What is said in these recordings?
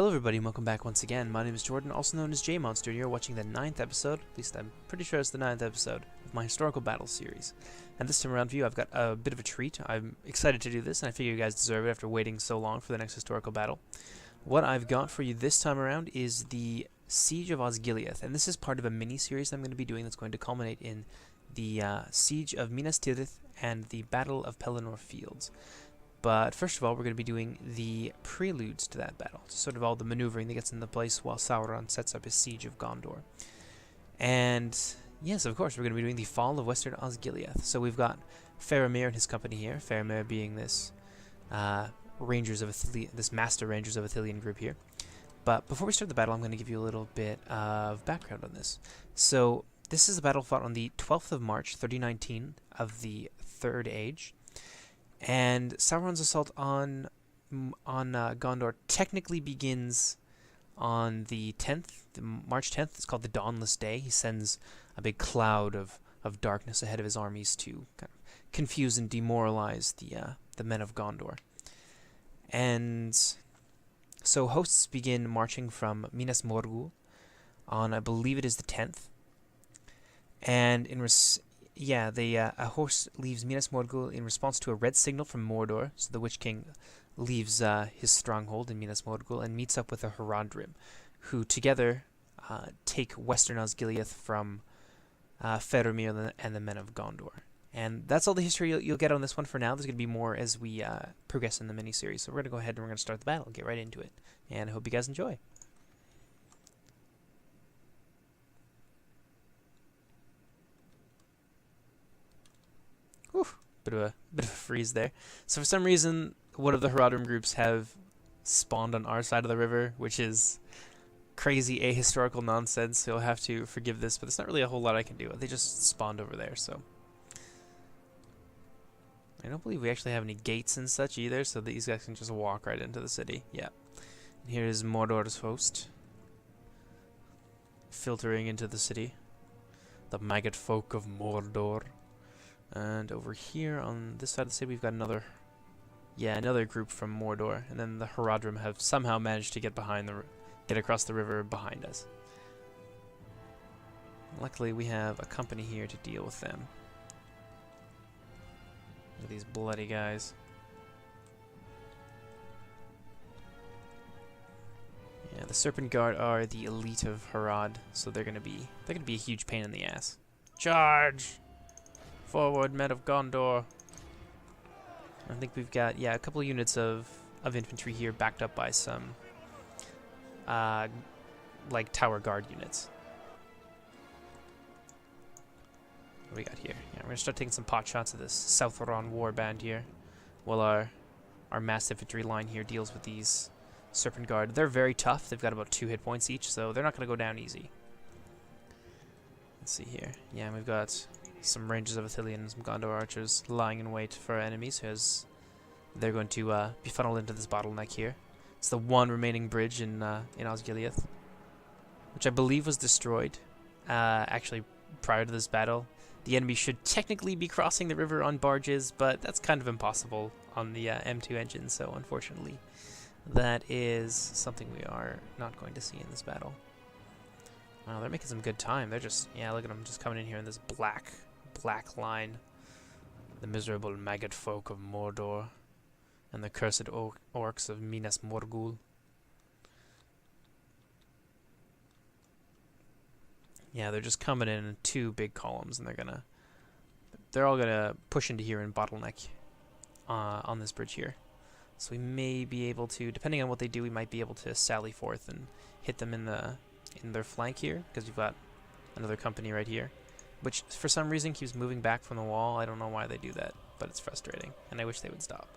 Hello everybody and welcome back once again. My name is Jordan, also known as J.R.R. You're watching the 9th episode, at least I'm pretty sure it's the 9th episode, of my historical battle series. And this time around for you, I've got a bit of a treat. I'm excited to do this, and I figure you guys deserve it after waiting so long for the next historical battle. What I've got for you this time around is the Siege of Osgiliath, and this is part of a mini-series I'm going to be doing that's going to culminate in the Siege of Minas Tirith and the Battle of Pelennor Fields. But first of all, we're going to be doing the preludes to that battle, sort of all the maneuvering that gets into place while Sauron sets up his Siege of Gondor. And yes, of course, we're going to be doing the fall of Western Osgiliath. So we've got Faramir and his company here, Faramir being this Rangers of Ithilien, this Master Rangers of Ithilien group here. But before we start the battle, I'm going to give you a little bit of background on this. So this is a battle fought on the 12th of March, 3019 of the Third Age. And Sauron's assault on Gondor technically begins on the 10th, March 10th. It's called the Dawnless Day. He sends a big cloud of darkness ahead of his armies to kind of confuse and demoralize the men of Gondor. And so hosts begin marching from Minas Morgul on, I believe it is the 10th. And a host leaves Minas Morgul in response to a red signal from Mordor, so the Witch King leaves his stronghold in Minas Morgul and meets up with the Harad, who together take Western Osgiliath from Faramir and the men of Gondor. And that's all the history you'll get on this one for now. There's going to be more as we progress in the mini-series, so we're going to go ahead and we're going to start the battle, get right into it, and I hope you guys enjoy. Whew, bit of a freeze there. So for some reason, one of the Harad groups have spawned on our side of the river, which is crazy ahistorical nonsense, so you'll have to forgive this, but there's not really a whole lot I can do. They just spawned over there, so. I don't believe we actually have any gates and such either, so these guys can just walk right into the city. Yeah. And here is Mordor's host, filtering into the city. The maggot folk of Mordor. And over here on this side of the city, we've got another group from Mordor, and then the Harad have somehow managed to get across the river behind us. Luckily, we have a company here to deal with them. Look at these bloody guys. Yeah, the Serpent Guard are the elite of Harad, so they're gonna be a huge pain in the ass. Charge! Forward, men of Gondor. I think we've got, a couple of units of infantry here backed up by some, like tower guard units. What do we got here? Yeah, we're going to start taking some pot shots of this Sauron warband here, while our mass infantry line here deals with these Serpent Guard. They're very tough. They've got about 2 hit points each, so they're not going to go down easy. Let's see here. Yeah, and we've got some Rangers of Ithilien and some Gondor archers lying in wait for our enemies, as they're going to be funneled into this bottleneck here. It's the one remaining bridge in Osgiliath, which I believe was destroyed actually prior to this battle. The enemy should technically be crossing the river on barges, but that's kind of impossible on the M2 engine, so unfortunately that is something we are not going to see in this battle. Wow, they're making some good time. They're just, look at them just coming in here in this black line. The miserable maggot folk of Mordor and the cursed orcs of Minas Morgul. Yeah, they're just coming in 2 big columns, and they're all gonna push into here and bottleneck on this bridge here. So we may be able to, depending on what they do, we might be able to sally forth and hit them in their flank here, because we've got another company right here, which for some reason keeps moving back from the wall. I don't know why they do that, but it's frustrating, and I wish they would stop.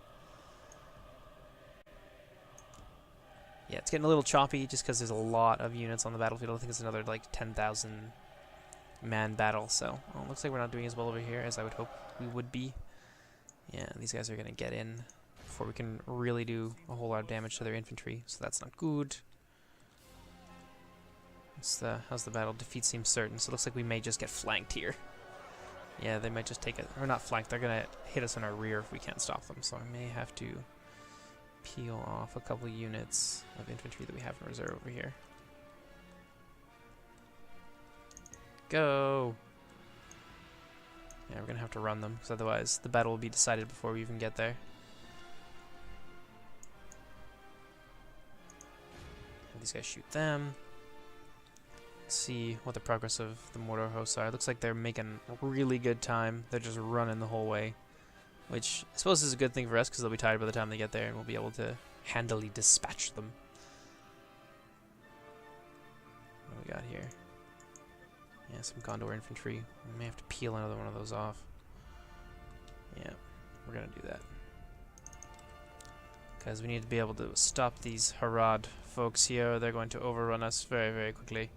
Yeah, it's getting a little choppy just because there's a lot of units on the battlefield. I think it's another like 10,000 man battle, so it looks like we're not doing as well over here as I would hope we would be. Yeah, these guys are going to get in before we can really do a whole lot of damage to their infantry, so that's not good. How's the battle? Defeat seems certain, so it looks like we may just get flanked here. Yeah, they might just take it, or not flanked, they're going to hit us in our rear if we can't stop them, so I may have to peel off a couple units of infantry that we have in reserve over here. Go! Yeah, we're gonna have to run them, because otherwise the battle will be decided before we even get there. And these guys shoot them. Let's see what the progress of the Mordor hosts are. It looks like they're making really good time. They're just running the whole way, which I suppose is a good thing for us, because they'll be tired by the time they get there, and we'll be able to handily dispatch them. What do we got here? Yeah, some Gondor infantry. We may have to peel another one of those off. Yeah, we're gonna do that. Because we need to be able to stop these Harad folks here. They're going to overrun us very, very quickly.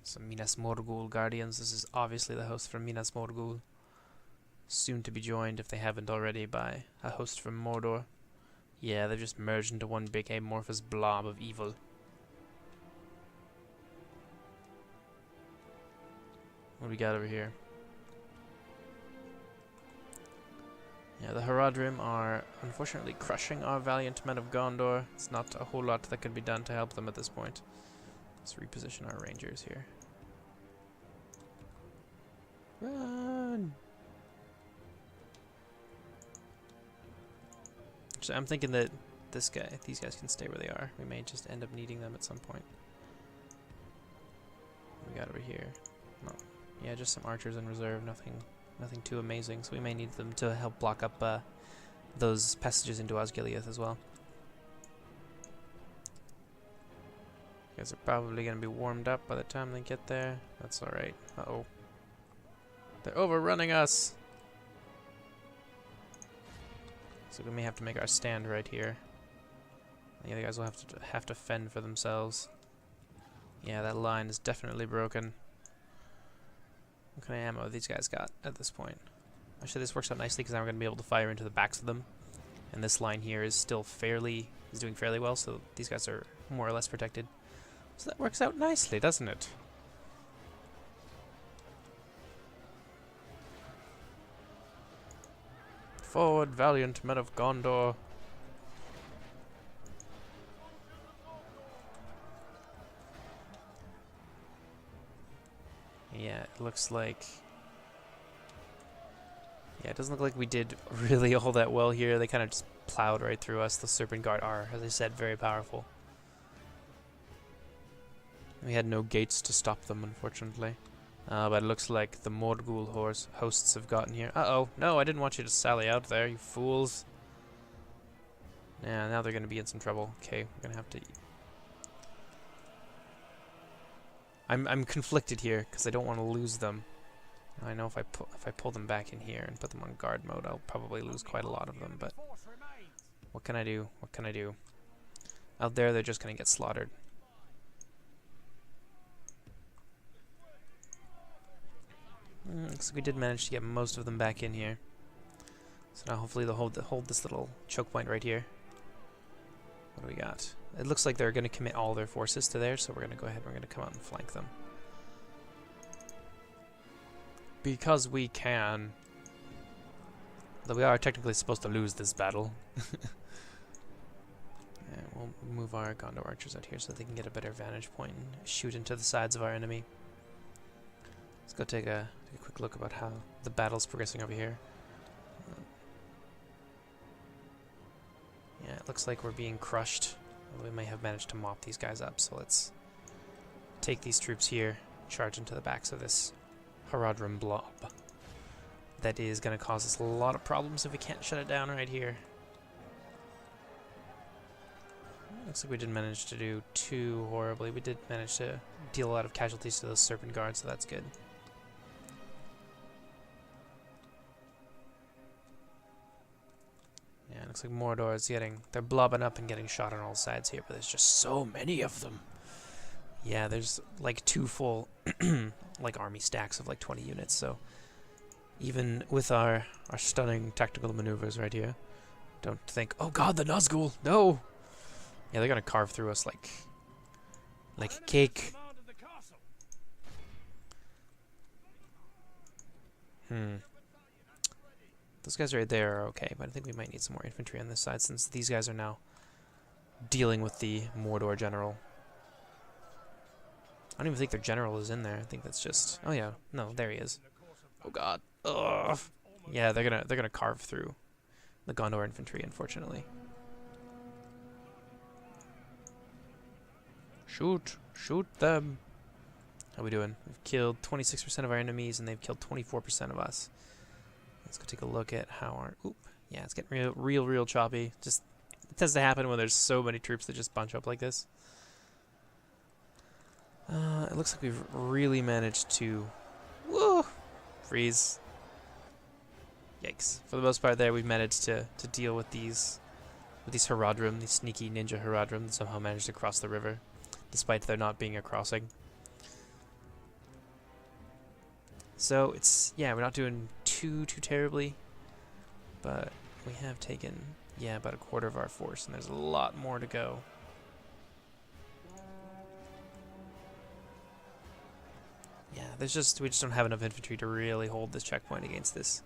Some Minas Morgul Guardians. This is obviously the host from Minas Morgul. Soon to be joined, if they haven't already, by a host from Mordor. Yeah, they've just merged into one big amorphous blob of evil. What do we got over here? Yeah, the Haradrim are unfortunately crushing our valiant men of Gondor. It's not a whole lot that could be done to help them at this point. Let's reposition our rangers here. Run! So I'm thinking that these guys can stay where they are. We may just end up needing them at some point. What we got over here? No. Yeah, just some archers in reserve. Nothing too amazing. So we may need them to help block up those passages into Osgiliath as well. You guys are probably going to be warmed up by the time they get there. That's alright. Uh-oh. They're overrunning us! So we may have to make our stand right here. The other guys will have to fend for themselves. Yeah, that line is definitely broken. What kind of ammo have these guys got at this point? Actually, this works out nicely because now we're going to be able to fire into the backs of them. And this line here is still doing fairly well, so these guys are more or less protected. So that works out nicely, doesn't it? Forward, valiant men of Gondor. Yeah, it looks like... Yeah, it doesn't look like we did really all that well here. They kind of just plowed right through us. The Serpent Guard are, as I said, very powerful. We had no gates to stop them, unfortunately. But it looks like the Morgul hosts have gotten here. Uh-oh. No, I didn't want you to sally out there, you fools. Yeah, now they're going to be in some trouble. Okay, we're going to have to... I'm conflicted here, because I don't want to lose them. I know if I pull them back in here and put them on guard mode, I'll probably lose quite a lot of them, but... What can I do? What can I do? Out there, they're just going to get slaughtered. Looks like we did manage to get most of them back in here. So now hopefully they'll hold this little choke point right here. What do we got? It looks like they're going to commit all their forces to there, so we're going to go ahead and we're going to come out and flank them. Because we can. Though we are technically supposed to lose this battle. And we'll move our Gondor archers out here so they can get a better vantage point and shoot into the sides of our enemy. Let's go take a quick look about how the battle's progressing over here. Yeah, it looks like we're being crushed. We may have managed to mop these guys up, so let's take these troops here, charge into the backs of this Haradrim blob. That is going to cause us a lot of problems if we can't shut it down right here. Looks like we didn't manage to do too horribly. We did manage to deal a lot of casualties to those Serpent Guards, so that's good. Yeah, it looks like Mordor is they're blobbing up and getting shot on all sides here, but there's just so many of them. Yeah, there's like 2 full like army stacks of like 20 units, so even with our stunning tactical maneuvers right here, don't think, oh god, the Nazgul, no! Yeah, they're gonna carve through us like cake. Those guys right there are okay, but I think we might need some more infantry on this side since these guys are now dealing with the Mordor general. I don't even think their general is in there. I think that's just... Oh yeah, no, there he is. Oh god. Ugh. Yeah, they're gonna carve through the Gondor infantry, unfortunately. Shoot! Shoot them! How we doing? We've killed 26% of our enemies, and they've killed 24% of us. Let's go take a look at how our... Oop. Yeah, it's getting real choppy. Just, it tends to happen when there's so many troops that just bunch up like this. It looks like we've really managed to... Woo! Freeze. Yikes. For the most part there, we've managed to deal with these Haradrim, these sneaky ninja Haradrim that somehow managed to cross the river, despite there not being a crossing. So it's, yeah, we're not doing too terribly, but we have taken, yeah, about a quarter of our force, and there's a lot more to go. Yeah, we just don't have enough infantry to really hold this checkpoint against this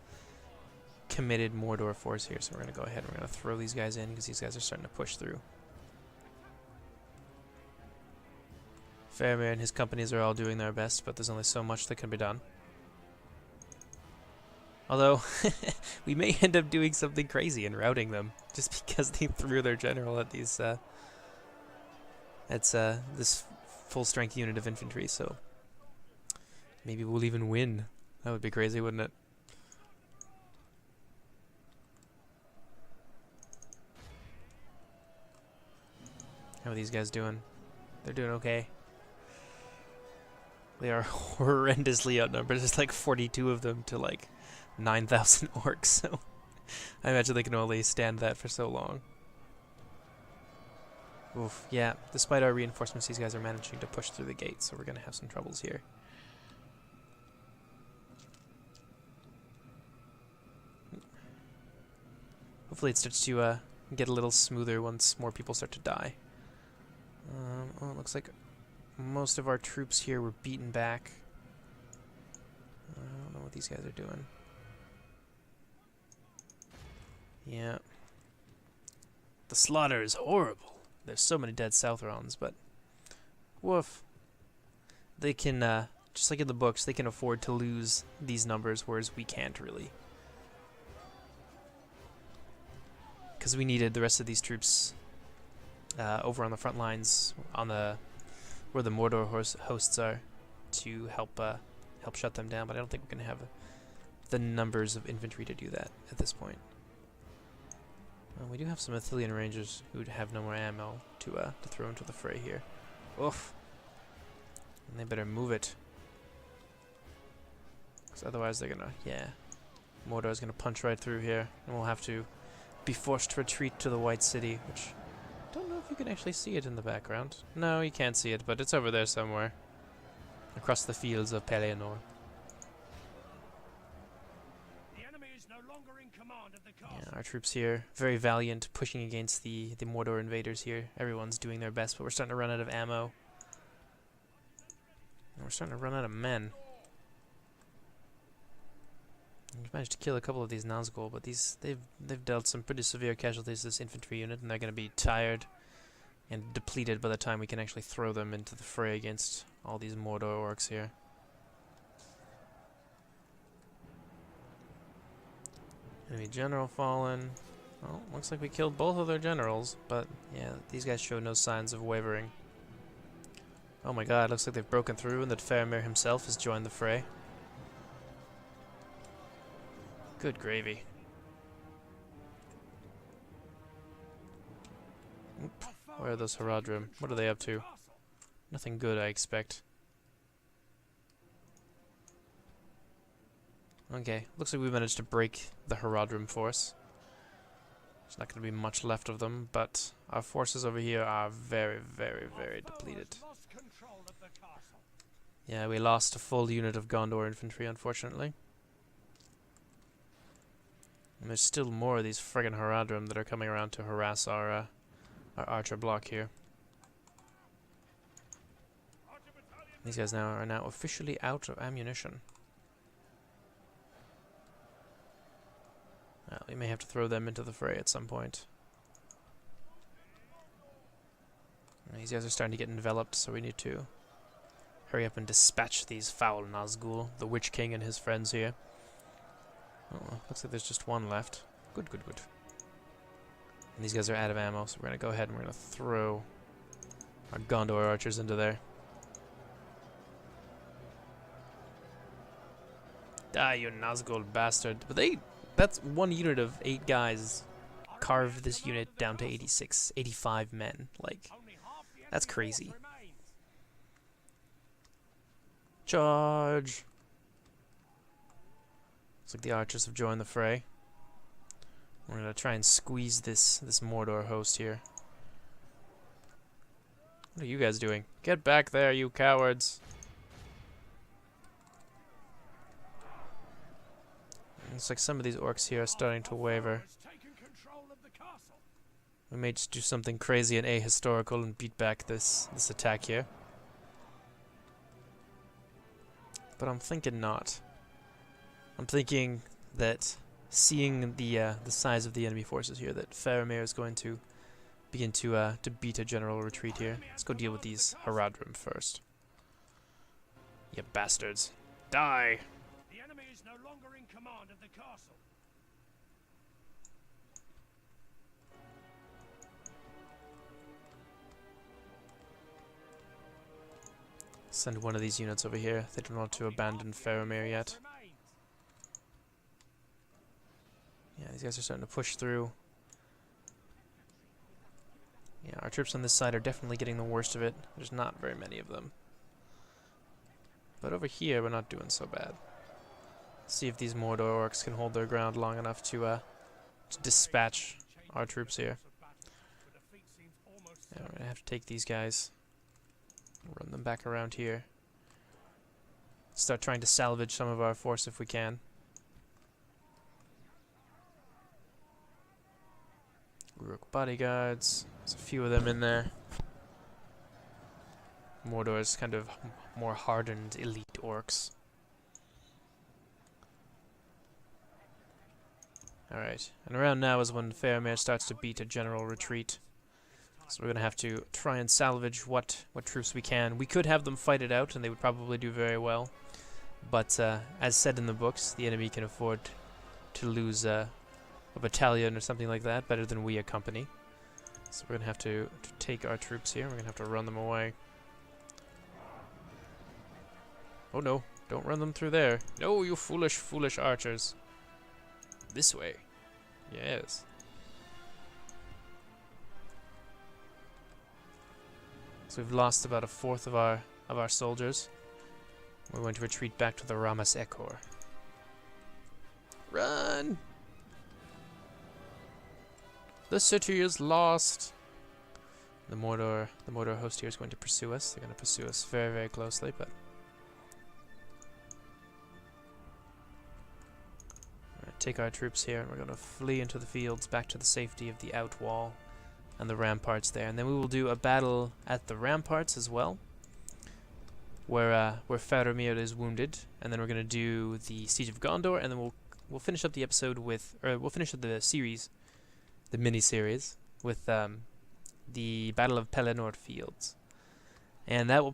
committed Mordor force here, so we're going to go ahead and we're going to throw these guys in because these guys are starting to push through. Faramir and his companies are all doing their best, but there's only so much that can be done. Although, we may end up doing something crazy and routing them, just because they threw their general at these, this full-strength unit of infantry, so maybe we'll even win. That would be crazy, wouldn't it? How are these guys doing? They're doing okay. They are horrendously outnumbered. There's like 42 of them to like 9,000 orcs, so I imagine they can only stand that for so long. Oof, yeah, despite our reinforcements, these guys are managing to push through the gate, so we're going to have some troubles here. Hopefully it starts to get a little smoother once more people start to die. Oh, it looks like most of our troops here were beaten back. I don't know what these guys are doing. Yeah. The slaughter is horrible. There's so many dead Southrons, but woof. They can, just like in the books, they can afford to lose these numbers, whereas we can't really. Because we needed the rest of these troops over on the front lines, on the where the Mordor hosts are, to help shut them down. But I don't think we're going to have the numbers of infantry to do that at this point. We do have some Ithilien rangers who have no more ammo to throw into the fray here. Oof! And they better move it, because otherwise they're gonna, yeah, Mordor's gonna punch right through here, and we'll have to be forced to retreat to the White City, which I don't know if you can actually see it in the background. No, you can't see it, but it's over there somewhere, across the fields of Pelennor. Yeah, our troops here, very valiant, pushing against the Mordor invaders here. Everyone's doing their best, but we're starting to run out of ammo. And we're starting to run out of men. We've managed to kill a couple of these Nazgul, but they've dealt some pretty severe casualties to this infantry unit, and they're going to be tired and depleted by the time we can actually throw them into the fray against all these Mordor orcs here. Enemy general fallen. Well, looks like we killed both of their generals, but yeah, these guys show no signs of wavering. Oh my god, looks like they've broken through and that Faramir himself has joined the fray. Good gravy. Oop. Where are those Haradrim? What are they up to? Nothing good, I expect. Okay, looks like we managed to break the Haradrim force. There's not going to be much left of them, but our forces over here are very depleted. Yeah, we lost a full unit of Gondor infantry, unfortunately. And there's still more of these friggin' Haradrim that are coming around to harass our archer block here. These guys are now officially out of ammunition. We may have to throw them into the fray at some point. These guys are starting to get enveloped, so we need to hurry up and dispatch these foul Nazgul, the Witch King and his friends here. Oh, looks like there's just one left. Good, good, good. And these guys are out of ammo, so we're going to go ahead and we're going to throw our Gondor archers into there. Die, you Nazgul bastard. But that's one unit of 8 guys carved this unit down to 86, 85 men. Like, that's crazy. Charge! Looks like the archers have joined the fray. We're gonna try and squeeze this Mordor host here. What are you guys doing? Get back there, you cowards! Looks like some of these orcs here are starting to waver. We may just do something crazy and ahistorical and beat back this attack here. But I'm thinking not. I'm thinking that seeing the size of the enemy forces here, that Faramir is going to begin to beat a general retreat here. Let's go deal with these Haradrim first. You bastards. Die! The enemy is no longer in command of the castle. Send one of these units over here. They don't want to abandon Faramir yet. Yeah, these guys are starting to push through. Yeah, our troops on this side are definitely getting the worst of it. There's not very many of them. But over here, we're not doing so bad. Let's see if these Mordor orcs can hold their ground long enough to dispatch our troops here. Yeah, we're gonna have to take these guys. Run them back around here. Start trying to salvage some of our force if we can. Rook bodyguards. There's a few of them in there. Mordor's kind of more hardened elite orcs. Alright, and around now is when Faramir starts to beat a general retreat. So we're going to have to try and salvage what troops we can. We could have them fight it out, and they would probably do very well. But as said in the books, the enemy can afford to lose a battalion or something like that better than we a company. So we're going to have to take our troops here. We're going to have to run them away. Oh no, don't run them through there. No, you foolish, foolish archers. This way. Yes. So we've lost about a fourth of our soldiers. We're going to retreat back to the Ramas Ekor. Run! The city is lost. The Mordor host here is going to pursue us. They're going to pursue us very, very closely, but we're going to take our troops here and we're going to flee into the fields back to the safety of the outwall and the ramparts there, and then we will do a battle at the ramparts as well, where Faramir is wounded, and then we're gonna do the Siege of Gondor, and then we'll finish up the episode with, or we'll finish up the series, the mini-series, with the Battle of Pelennor Fields, and that will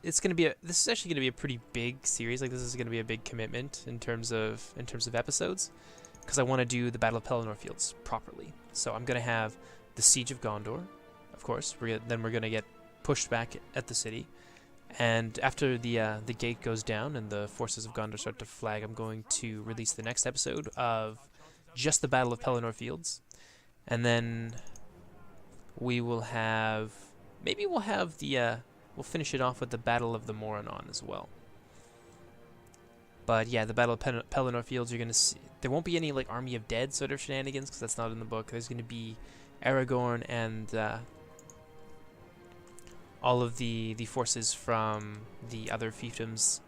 this is actually gonna be a pretty big series. Like, this is gonna be a big commitment in terms of episodes, because I want to do the Battle of Pelennor Fields properly. So I'm gonna have the Siege of Gondor, of course. Then we're gonna get pushed back at the city, and after the gate goes down and the forces of Gondor start to flag, I'm going to release the next episode of just the Battle of Pelennor Fields, and then we will have we'll finish it off with the Battle of the Morannon as well. But yeah, the Battle of Pelennor Fields, you're gonna see there won't be any like Army of Dead sort of shenanigans, because that's not in the book. There's gonna be Aragorn and all of the forces from the other fiefdoms,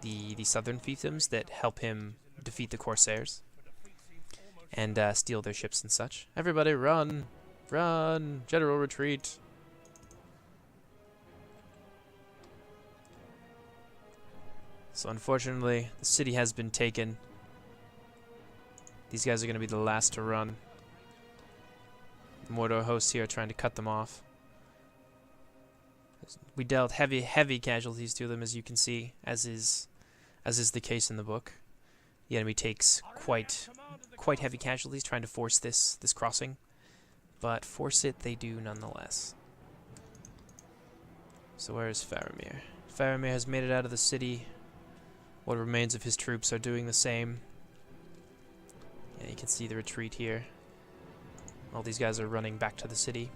the southern fiefdoms that help him defeat the Corsairs and steal their ships and such. Everybody run! Run! General retreat! So unfortunately, the city has been taken. These guys are going to be the last to run. The Mordor hosts here are trying to cut them off. We dealt heavy casualties to them, as you can see, as is the case in the book. The enemy takes quite heavy casualties trying to force this crossing, but force it they do nonetheless. So where is Faramir? Faramir has made it out of the city. What remains of his troops are doing the same. Yeah, you can see the retreat here. All these guys are running back to the city.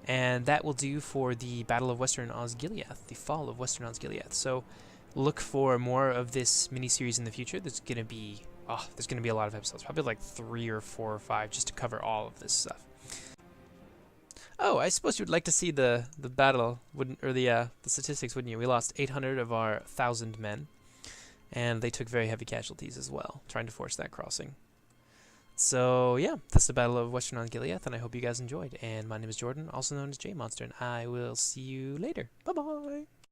And that will do for the Battle of Western Osgiliath, the fall of Western Osgiliath. So look for more of this mini-series in the future. There's going to be a lot of episodes, probably like 3 or 4 or 5 just to cover all of this stuff. Oh, I suppose you would like to see the battle, the statistics, wouldn't you? We lost 800 of our 1,000 men, and they took very heavy casualties as well, trying to force that crossing. So, yeah, that's the Battle of Western Osgiliath, and I hope you guys enjoyed. And my name is Jordan, also known as J.R.R, and I will see you later. Bye-bye!